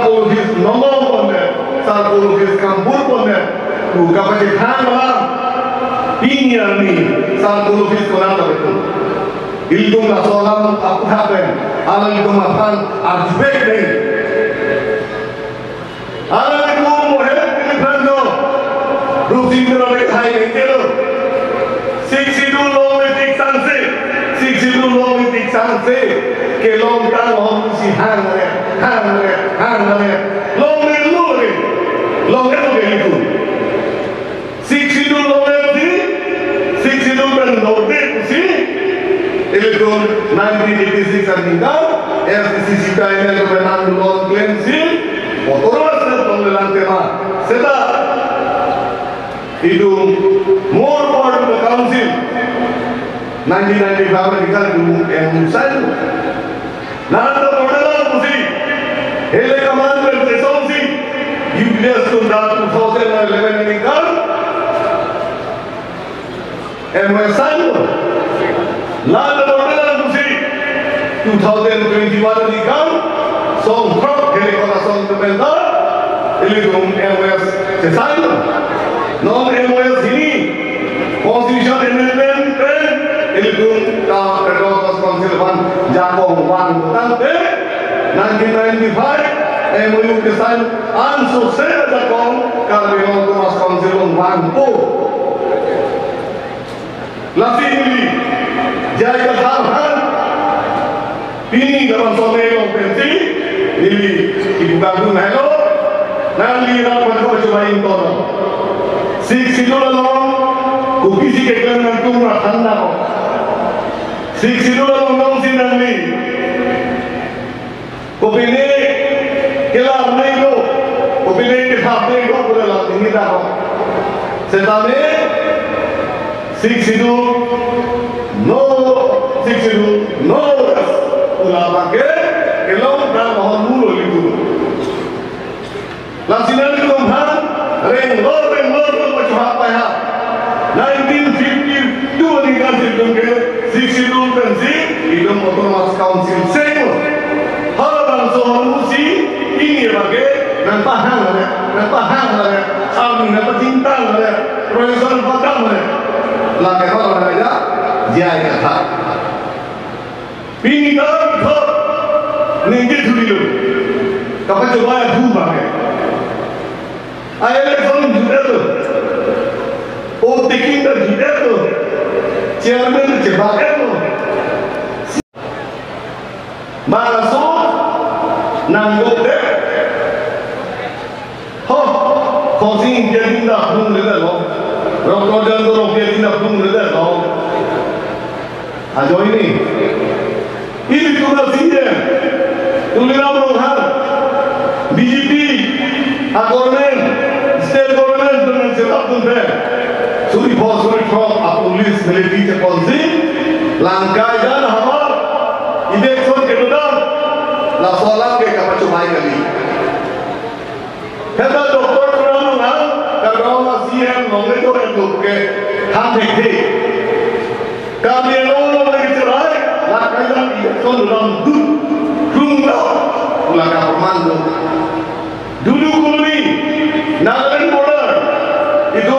Salpulogis nomor pone, salpulogis kampur pone, tu kapasitas malam. Ini ni salpulogis kolam itu. Ilmu nasolam apa happen? Alam itu makan aspek ni. Alam itu mohon pilih Rusi beroleh hai itu. Siksidu lometik sanse, siksidu lometik sanse. Kelong tang si hangare, long luri, long itu. Siksidu lometi, siksidu bernodet si. Itu 1986 anidah, SCC time Fernando Long Clemsi, motoras pembelaan tema. Sedang itu more part of the council. 1995 kita dulu yang musai. Nada modal musi. Hele commandment resolusi. UPS to that 2011 ini kan. MSI. Nada modal musi. 2021 ini kan. Song crop hele kota song terbesar. Ini dum MS selesai. Non MOS ini Constitution Amendment ini pun Federal Council One Jakong One tante 1995 MOU kesan ansukses Jakong Federal Council One po lasi ini jadi kesalahan ini dalam soal pensi ini ibu kandung hello nanti rapat cobain tolong Siksidu lalong, kukisi keklan nanti murah handa ko. Siksidu lalong nong sinangli. Kupini kelar nego, kupini kitap nego pura lang tingita ko. Setame siksidu no pula pakai kelong dan mohon mulu itu. Lasinan itu mah renggor apa ya? 1952 ni council dongke 62 pensi itu motor council seng. Halang soal musi ini bagai nampak hang ada, kami nampak cinta ada, profesor patang ada. Lakai orang ada, jaya kata. Ini kan ninjit dulu. Kapan coba ya bagai. Ayat yang juga tu. Oh, taking the leader tu, chairman cepat tu. Masuk, nanggut deh. Konsing jadi dah pun leder loh. Rokodan tu rok jadi dah pun leder loh. Ajo ini tu dah siapa? Tuliram rohan, BJP, government, state government tu nak cepat tu deh. Suri from a police military policy, langkah hamar, election kemudian, la soalan ke kapacumai kali. Kita doktor orang orang, kalau CM nongre tu yang tu ke ham dekhe. Kami orang lagi cerai, langkah election dalam dulu, langkah permandu. Dulu kuli, Nagaland border, itu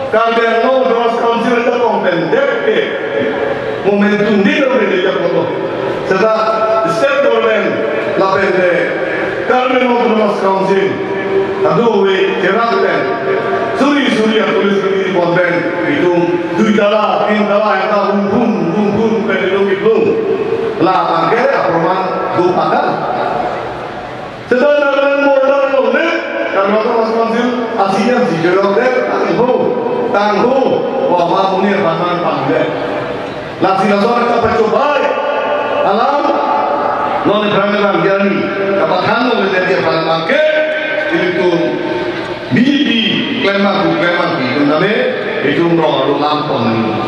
Kalian no Federal Council itu kompenden ke momentum di dalam dia foto. Setelah state government lapende kalian no Federal Council aduh we cerahkan suri tulis di konten itu duitala pintala yang tahu bum penduduk itu lah akhirnya aproman dupakan. Setelah kalian modal ni kalau Federal Council aslinya si jorok tangguh, wah punya bahan panggil. Langsung kita coba, alam, non kerana jani, kapakhan menjadi bahan panggil, itu bibi, klaim aku, itu nama, itu nomor lampon.